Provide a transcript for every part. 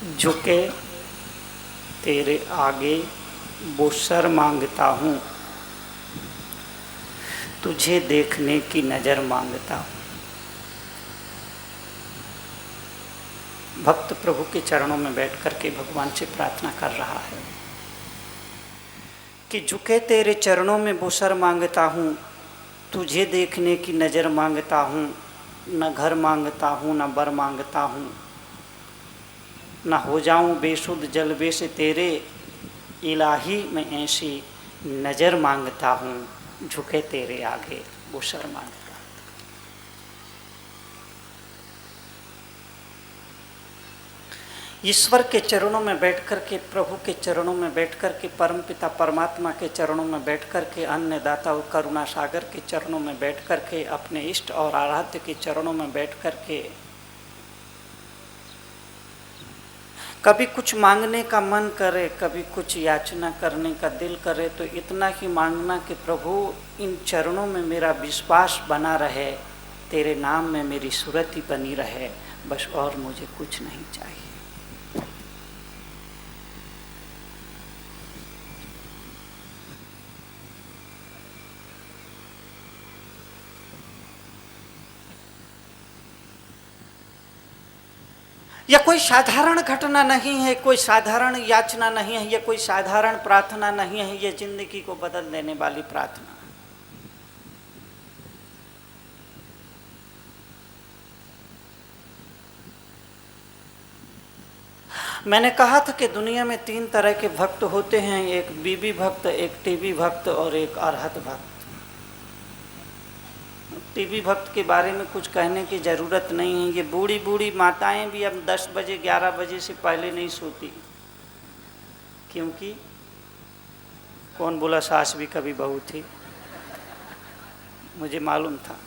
झुके तेरे आगे वो सर मांगता हूँ, तुझे देखने की नज़र मांगता हूँ। भक्त प्रभु के चरणों में बैठ कर के भगवान से प्रार्थना कर रहा है कि झुके तेरे चरणों में वो सर मांगता हूँ, तुझे देखने की नज़र मांगता हूँ। न घर मांगता हूँ, न बर मांगता हूँ, न हो जाऊँ बेसुध जलवे से तेरे, इलाही मैं ऐसी नज़र मांगता हूँ, झुके तेरे आगे वो सर मांगता हूँ। ईश्वर के चरणों में बैठ कर के, प्रभु के चरणों में बैठ कर के, परमपिता परमात्मा के चरणों में बैठ कर के, अन्नदाता और करुणा सागर के चरणों में बैठ कर के, अपने इष्ट और आराध्य के चरणों में बैठ कर के कभी कुछ मांगने का मन करे, कभी कुछ याचना करने का दिल करे, तो इतना ही मांगना कि प्रभु इन चरणों में मेरा विश्वास बना रहे, तेरे नाम में मेरी सुरति बनी रहे, बस और मुझे कुछ नहीं चाहिए। यह कोई साधारण घटना नहीं है, कोई साधारण याचना नहीं है, यह कोई साधारण प्रार्थना नहीं है, यह जिंदगी को बदल देने वाली प्रार्थना। मैंने कहा था कि दुनिया में 3 तरह के भक्त होते हैं, एक बीबी भक्त, एक टीवी भक्त और एक अरहत भक्त। टीवी भक्त के बारे में कुछ कहने की ज़रूरत नहीं है। ये बूढ़ी बूढ़ी माताएं भी अब 10 बजे 11 बजे से पहले नहीं सोती, क्योंकि कौन बोला सास भी कभी बहू थी, मुझे मालूम था।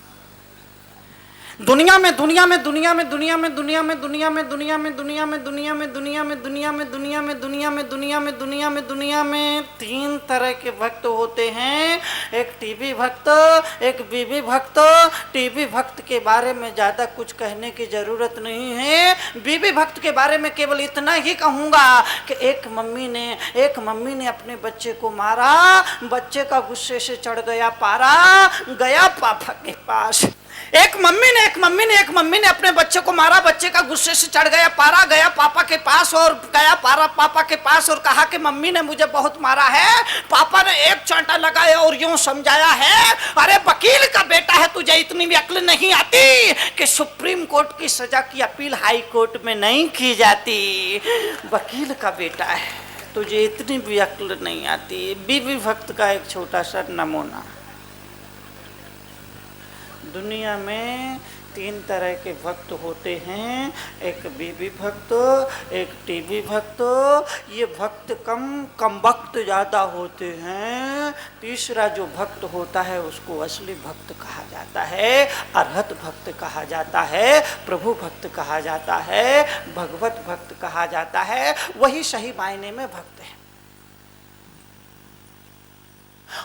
दुनिया में दुनिया में दुनिया में दुनिया में दुनिया में दुनिया में दुनिया में दुनिया में दुनिया में दुनिया में दुनिया में दुनिया में दुनिया में दुनिया में दुनिया में दुनिया में 3 तरह के भक्त होते हैं, एक टीवी भक्त, एक बीबी भक्त। टीवी भक्त के बारे में ज़्यादा कुछ कहने की ज़रूरत नहीं है। बीबी भक्त के बारे में केवल इतना ही कहूँगा कि एक मम्मी ने अपने बच्चे को मारा, बच्चे का गुस्से से चढ़ गया पारा, गया पापा के पास। एक मम्मी ने अपने बच्चे को मारा, बच्चे का गुस्से से चढ़ गया पारा, गया पापा के पास और गया पापा के पास और कहा कि मम्मी ने मुझे बहुत मारा है। पापा ने एक चांटा लगाया और यूं समझाया है, अरे वकील का बेटा है, तुझे इतनी भी अक्ल नहीं आती कि सुप्रीम कोर्ट की सजा की अपील हाई कोर्ट में नहीं की जाती। वकील का बेटा है, तुझे इतनी भी अक्ल नहीं आती। बीवी भक्त का एक छोटा सा नमूना। दुनिया में 3 तरह के भक्त होते हैं, एक बीबी भक्त, एक टीवी भक्त। ये भक्त कम भक्त ज़्यादा होते हैं। तीसरा जो भक्त होता है उसको असली भक्त कहा जाता है, अरहत भक्त कहा जाता है, प्रभु भक्त कहा जाता है, भगवत भक्त कहा जाता है। वही सही मायने में भक्त है।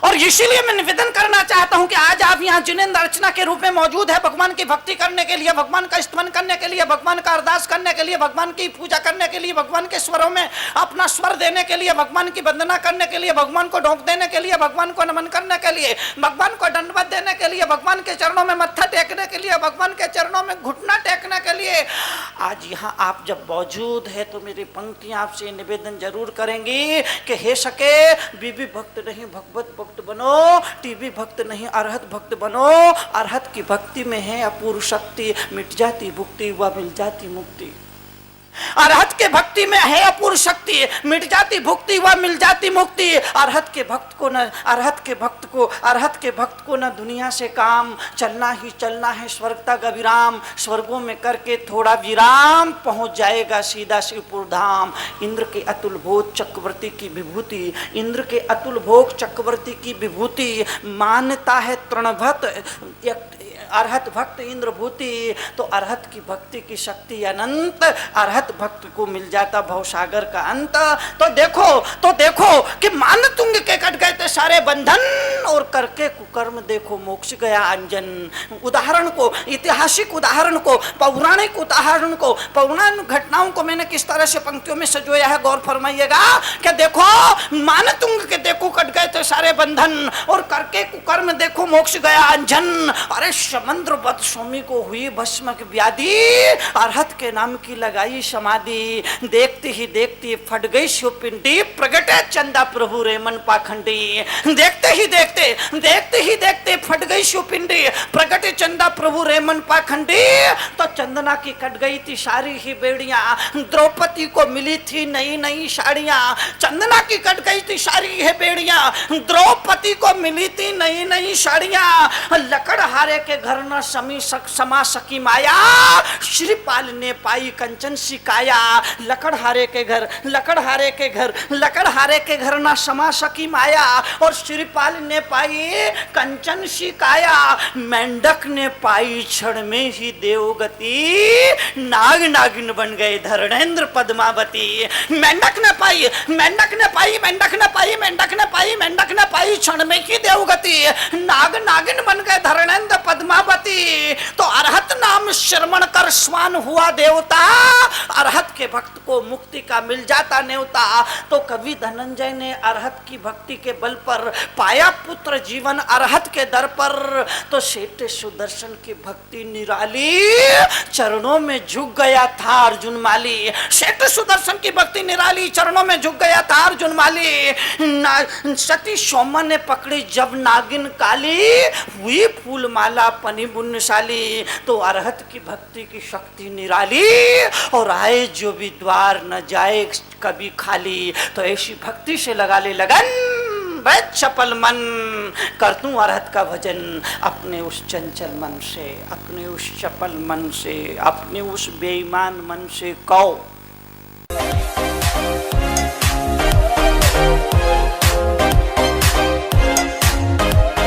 और इसीलिए मैं निवेदन करना चाहता हूं कि आज आप यहाँ जिनेंद्र अर्चना के रूप में मौजूद है, भगवान की भक्ति करने के लिए, भगवान का स्तवन करने के लिए, भगवान का अरदास करने के लिए, भगवान की पूजा करने के लिए, भगवान के स्वरों में अपना स्वर देने के लिए, भगवान की वंदना करने के लिए, भगवान को ढोक देने के लिए, भगवान को नमन करने के लिए, भगवान को दंडवत देने के लिए, भगवान के चरणों में मत्था टेकने के लिए, भगवान के चरणों में घुटना टेकने के लिए। आज यहाँ आप जब मौजूद है तो मेरी पंक्तियां आपसे निवेदन जरूर करेंगी कि हे सके बीबी भक्त नहीं भगवत भक्त बनो, टीवी भक्त नहीं अरहत भक्त बनो। अरहत की भक्ति में है अपूर्व शक्ति, मिट जाती भुक्ति व मिल जाती मुक्ति। अरहत के भक्ति में है अपूर्व शक्ति, मिट जाती भुक्ति व मिल जाती मुक्ति। अरहत के भक्त को न दुनिया से काम, चलना ही चलना है स्वर्ग तक अविराम। स्वर्गों में करके थोड़ा विराम, पहुंच जाएगा सीधा शिवपुर धाम। इंद्र के अतुल भोग चक्रवर्ती की विभूति, इंद्र के अतुल भोग चक्रवर्ती की विभूति मानता है तृणभत। अरहत भक्त इंद्रभूति, तो अरहत की भक्ति की शक्ति अनंत, अरहत भक्त को मिल जाता भवसागर का अंत। तो देखो कि मानतुंग के कट गए थे सारे बंधन, और करके कुकर्म देखो मोक्ष गया अंजन। उदाहरण को, ऐतिहासिक उदाहरण को, पौराणिक उदाहरण को, पौराणिक घटनाओं को मैंने किस तरह से पंक्तियों में सजोया है, गौर फरमाइएगा। कि देखो मानतुंग के देखो कट गए थे सारे बंधन, और करके कुकर्म देखो मोक्ष गया अंजन। अरे समुद्र वध स्वामी को हुई भस्म की व्याधि, अरहत के नाम की लगाई समाधि। देखती ही देखती फट गई शिवपिंडी, प्रगटे चंदा प्रभु रेमन पाखंडी। देखते ही देखते फट गई शिवपिंडी, प्रगटे चंदा प्रभु रेमन पाखंडी। तो चंदना की कट गई थी सारी ही बेड़ियां, द्रौपदी को मिली थी नई नई साड़ियां। चंदना की कट गई थी सारी है बेड़ियां, द्रौपदी को मिली थी नई नई साड़ियां। लकड़हारे के घर न समा सकी माया, श्रीपाल ने पाई कंचन सिकाया। लकड़हारे के घर न समा सकी माया, और श्रीपाल ने पाई कंचन सिकाया। मेंढक ने पाई क्षण में ही देवगति, नाग नागिन बन गए धरणेन्द्र पद्मावती। मेंढक ने पाई क्षण में ही देवगति, नाग नागिन बन गए धरणेन्द्र पद्मावती। तो अरहत नाम श्रवण कर स्वान हुआ देवता, अरहत के भक्त को मुक्ति का मिल जाता न्योता। तो कवि धनंजय ने अरहत की भक्ति के बल पर पाया पुत्र जीवन अरहत के दर पर। तो सेठ सुदर्शन की भक्ति निराली, चरणों में झुक गया था अर्जुन माली। सेठ सुदर्शन की भक्ति निराली, चरणों में झुक गया था अर्जुन माली। सती सोमा ने पकड़ी जब नागिन काली, हुई फूल माला पनी बुन्नशाली। तो अरहत की भक्ति की शक्ति निराली, और आए जो भी द्वार न जाए कभी खाली। तो ऐसी भक्ति से लगा ले लगन, बैठ चपल मन, कर तू अरहत का भजन अपने उस चंचल मन से, अपने उस चपल मन से, अपने उस बेईमान मन से। कहो